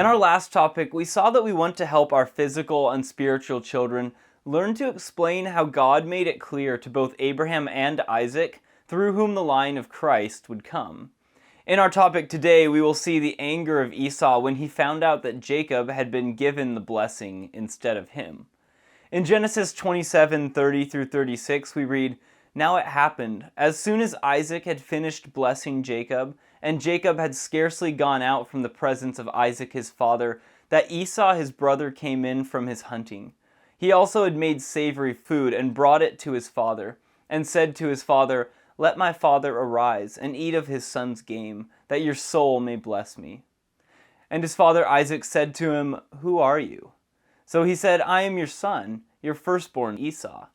In our last topic, we saw that we want to help our physical and spiritual children learn to explain how God made it clear to both Abraham and Isaac through whom the line of Christ would come. In our topic today, we will see the anger of Esau when he found out that Jacob had been given the blessing instead of him. In Genesis 27:30 through 36, we read, "Now it happened, as soon as Isaac had finished blessing Jacob, and Jacob had scarcely gone out from the presence of Isaac his father, that Esau his brother came in from his hunting. He also had made savory food and brought it to his father, and said to his father, 'Let my father arise and eat of his son's game, that your soul may bless me.' And his father Isaac said to him, 'Who are you?' So he said, 'I am your son, your firstborn Esau.'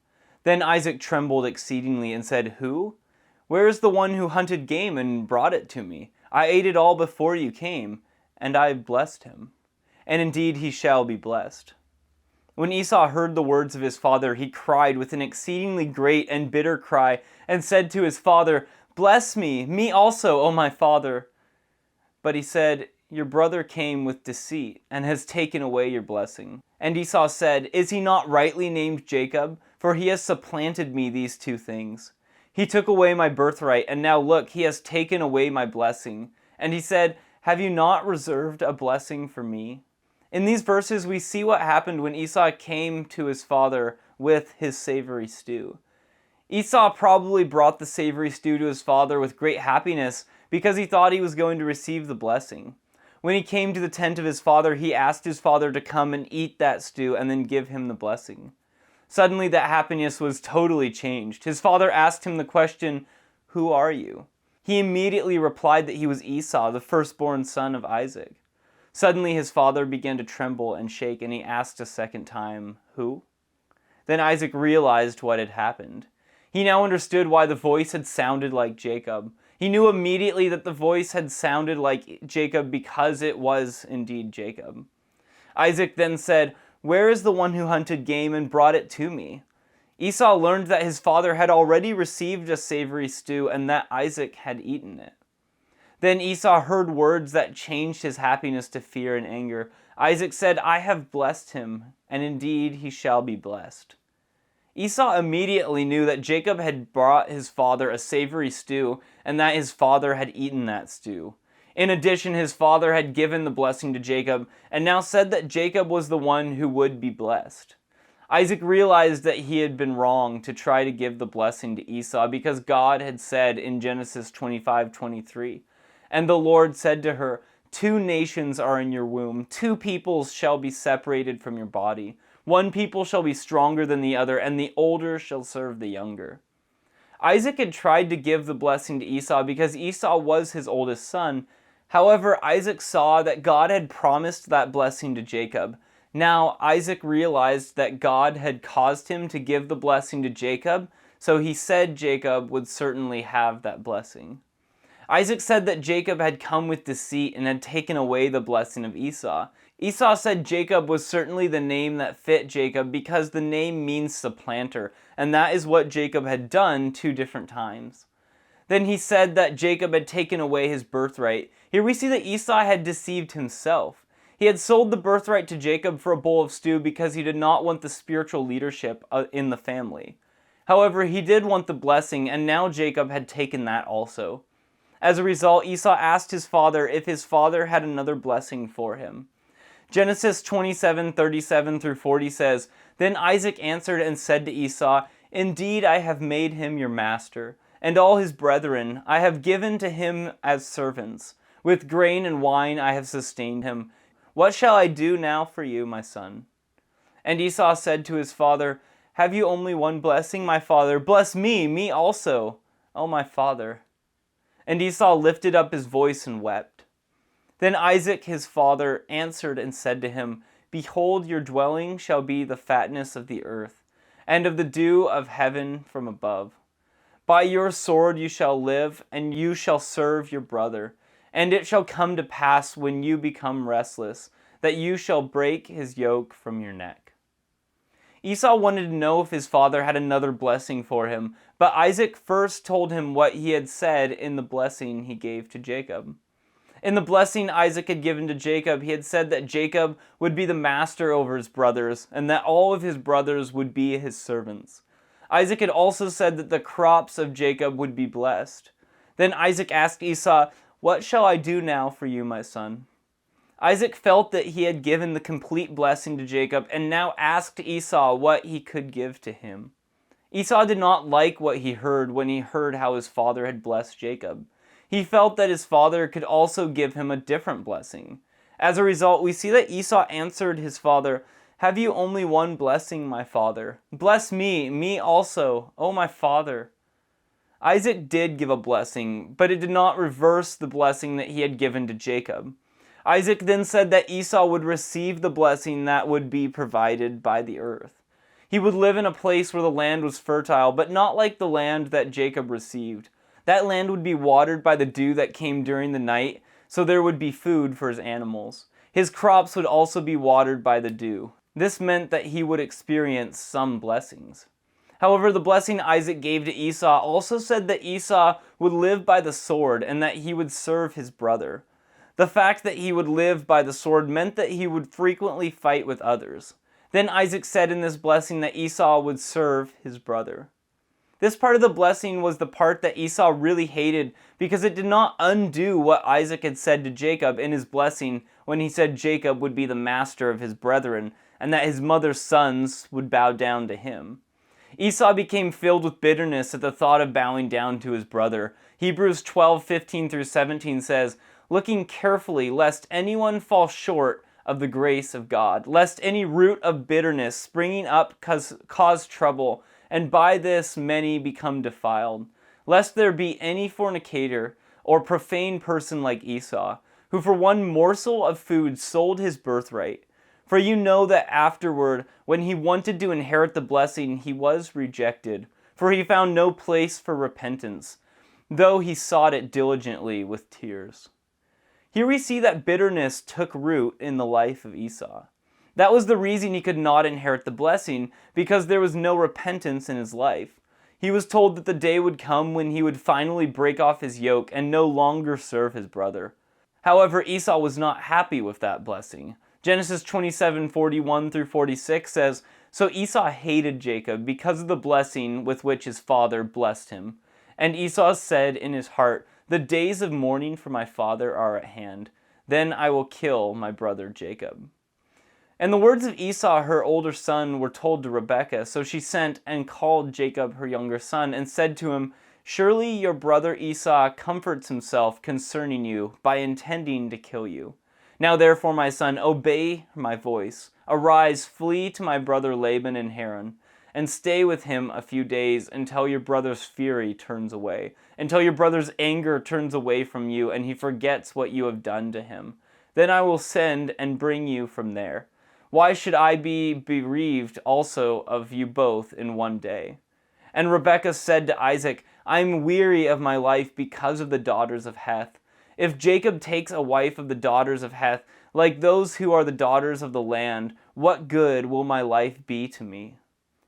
Then Isaac trembled exceedingly and said, 'Who? Where is the one who hunted game and brought it to me? I ate it all before you came, and I blessed him. And indeed he shall be blessed.' When Esau heard the words of his father, he cried with an exceedingly great and bitter cry, and said to his father, 'Bless me also, O my father.' But he said, 'Your brother came with deceit, and has taken away your blessing.' And Esau said, 'Is he not rightly named Jacob? For he has supplanted me these two things. He took away my birthright, and now look, he has taken away my blessing.' And he said, 'Have you not reserved a blessing for me?'" In these verses, we see what happened when Esau came to his father with his savory stew. Esau probably brought the savory stew to his father with great happiness because he thought he was going to receive the blessing. When he came to the tent of his father, he asked his father to come and eat that stew and then give him the blessing. Suddenly that happiness was totally changed. His father asked him the question, "Who are you?" He immediately replied that he was Esau, the firstborn son of Isaac. Suddenly his father began to tremble and shake, and he asked a second time, "Who?" Then Isaac realized what had happened. He now understood why the voice had sounded like Jacob. He knew immediately that the voice had sounded like Jacob because it was indeed Jacob. Isaac then said, "Where is the one who hunted game and brought it to me?" Esau learned that his father had already received a savory stew and that Isaac had eaten it. Then Esau heard words that changed his happiness to fear and anger. Isaac said, "I have blessed him, and indeed he shall be blessed." Esau immediately knew that Jacob had brought his father a savory stew and that his father had eaten that stew. In addition, his father had given the blessing to Jacob and now said that Jacob was the one who would be blessed. Isaac realized that he had been wrong to try to give the blessing to Esau because God had said in Genesis 25:23, "And the Lord said to her, 'Two nations are in your womb, two peoples shall be separated from your body. One people shall be stronger than the other, and the older shall serve the younger.'" Isaac had tried to give the blessing to Esau because Esau was his oldest son. However, Isaac saw that God had promised that blessing to Jacob. Now, Isaac realized that God had caused him to give the blessing to Jacob, so he said Jacob would certainly have that blessing. Isaac said that Jacob had come with deceit and had taken away the blessing of Esau. Esau said Jacob was certainly the name that fit Jacob because the name means supplanter, and that is what Jacob had done 2 different times. Then he said that Jacob had taken away his birthright. Here we see that Esau had deceived himself. He had sold the birthright to Jacob for a bowl of stew because he did not want the spiritual leadership in the family. However, he did want the blessing, and now Jacob had taken that also. As a result, Esau asked his father if his father had another blessing for him. Genesis 27:37 through 40 says, "Then Isaac answered and said to Esau, 'Indeed I have made him your master, and all his brethren I have given to him as servants. With grain and wine I have sustained him. What shall I do now for you, my son?' And Esau said to his father, 'Have you only one blessing, my father? Bless me also, O my father.' And Esau lifted up his voice and wept. Then Isaac his father answered and said to him, 'Behold, your dwelling shall be the fatness of the earth, and of the dew of heaven from above. By your sword you shall live, and you shall serve your brother. And it shall come to pass when you become restless, that you shall break his yoke from your neck.'" Esau wanted to know if his father had another blessing for him, but Isaac first told him what he had said in the blessing he gave to Jacob. In the blessing Isaac had given to Jacob, he had said that Jacob would be the master over his brothers, and that all of his brothers would be his servants. Isaac had also said that the crops of Jacob would be blessed. Then Isaac asked Esau, "What shall I do now for you, my son?" Isaac felt that he had given the complete blessing to Jacob, and now asked Esau what he could give to him. Esau did not like what he heard when he heard how his father had blessed Jacob. He felt that his father could also give him a different blessing. As a result, we see that Esau answered his father, "Have you only one blessing, my father? Bless me also, O my father." Isaac did give a blessing, but it did not reverse the blessing that he had given to Jacob. Isaac then said that Esau would receive the blessing that would be provided by the earth. He would live in a place where the land was fertile, but not like the land that Jacob received. That land would be watered by the dew that came during the night, so there would be food for his animals. His crops would also be watered by the dew. This meant that he would experience some blessings. However, the blessing Isaac gave to Esau also said that Esau would live by the sword and that he would serve his brother. The fact that he would live by the sword meant that he would frequently fight with others. Then Isaac said in this blessing that Esau would serve his brother. This part of the blessing was the part that Esau really hated because it did not undo what Isaac had said to Jacob in his blessing when he said Jacob would be the master of his brethren and that his mother's sons would bow down to him. Esau became filled with bitterness at the thought of bowing down to his brother. Hebrews 12:15-17 says, "Looking carefully lest anyone fall short of the grace of God, lest any root of bitterness springing up cause trouble, and by this many become defiled. Lest there be any fornicator or profane person like Esau, who for one morsel of food sold his birthright. For you know that afterward, when he wanted to inherit the blessing, he was rejected, for he found no place for repentance, though he sought it diligently with tears." Here we see that bitterness took root in the life of Esau. That was the reason he could not inherit the blessing, because there was no repentance in his life. He was told that the day would come when he would finally break off his yoke and no longer serve his brother. However, Esau was not happy with that blessing. Genesis 27:41-46 says, "So Esau hated Jacob because of the blessing with which his father blessed him. And Esau said in his heart, 'The days of mourning for my father are at hand. Then I will kill my brother Jacob.'" And the words of Esau, her older son, were told to Rebekah. So she sent and called Jacob, her younger son, and said to him, "Surely your brother Esau comforts himself concerning you by intending to kill you. Now therefore, my son, obey my voice. Arise, flee to my brother Laban in Haran, and stay with him a few days until your brother's fury turns away, until your brother's anger turns away from you, and he forgets what you have done to him. Then I will send and bring you from there. Why should I be bereaved also of you both in one day?" And Rebekah said to Isaac, "I am weary of my life because of the daughters of Heth. If Jacob takes a wife of the daughters of Heth, like those who are the daughters of the land, what good will my life be to me?"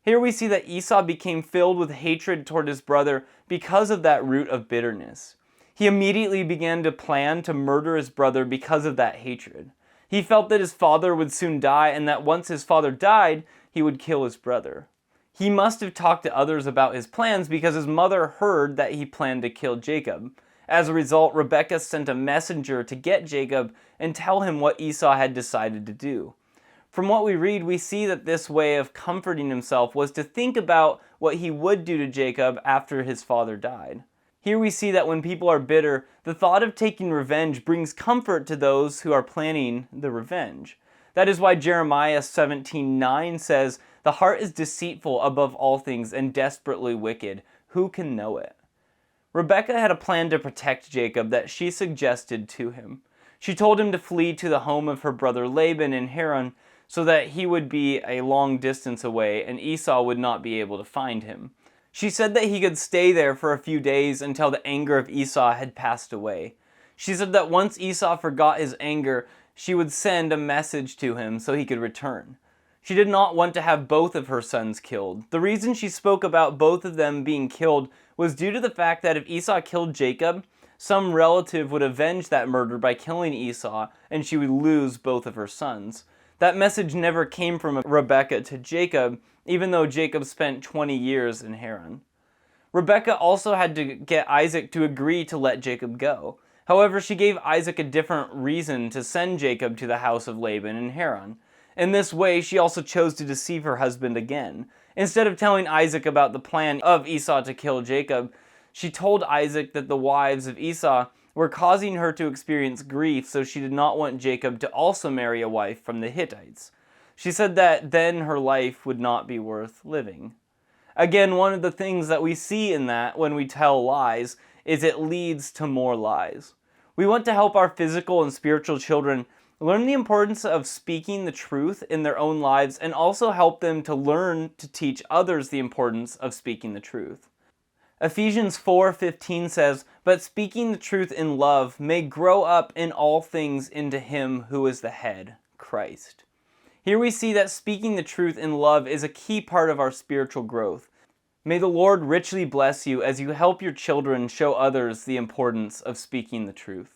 Here we see that Esau became filled with hatred toward his brother because of that root of bitterness. He immediately began to plan to murder his brother because of that hatred. He felt that his father would soon die, and that once his father died, he would kill his brother. He must have talked to others about his plans because his mother heard that he planned to kill Jacob. As a result, Rebekah sent a messenger to get Jacob and tell him what Esau had decided to do. From what we read, we see that this way of comforting himself was to think about what he would do to Jacob after his father died. Here we see that when people are bitter, the thought of taking revenge brings comfort to those who are planning the revenge. That is why Jeremiah 17:9 says, "The heart is deceitful above all things and desperately wicked. Who can know it?" Rebekah had a plan to protect Jacob that she suggested to him. She told him to flee to the home of her brother Laban in Haran so that he would be a long distance away and Esau would not be able to find him. She said that he could stay there for a few days until the anger of Esau had passed away. She said that once Esau forgot his anger, she would send a message to him so he could return. She did not want to have both of her sons killed. The reason she spoke about both of them being killed was due to the fact that if Esau killed Jacob, some relative would avenge that murder by killing Esau, and she would lose both of her sons. That message never came from Rebekah to Jacob, even though Jacob spent 20 years in Haran. Rebekah also had to get Isaac to agree to let Jacob go. However, she gave Isaac a different reason to send Jacob to the house of Laban in Haran. In this way, she also chose to deceive her husband again. Instead of telling Isaac about the plan of Esau to kill Jacob, she told Isaac that the wives of Esau were causing her to experience grief, so she did not want Jacob to also marry a wife from the Hittites. She said that then her life would not be worth living. Again, one of the things that we see in that when we tell lies is it leads to more lies. We want to help our physical and spiritual children learn the importance of speaking the truth in their own lives, and also help them to learn to teach others the importance of speaking the truth. Ephesians 4:15 says, "But speaking the truth in love may grow up in all things into him who is the head, Christ." Here we see that speaking the truth in love is a key part of our spiritual growth. May the Lord richly bless you as you help your children show others the importance of speaking the truth.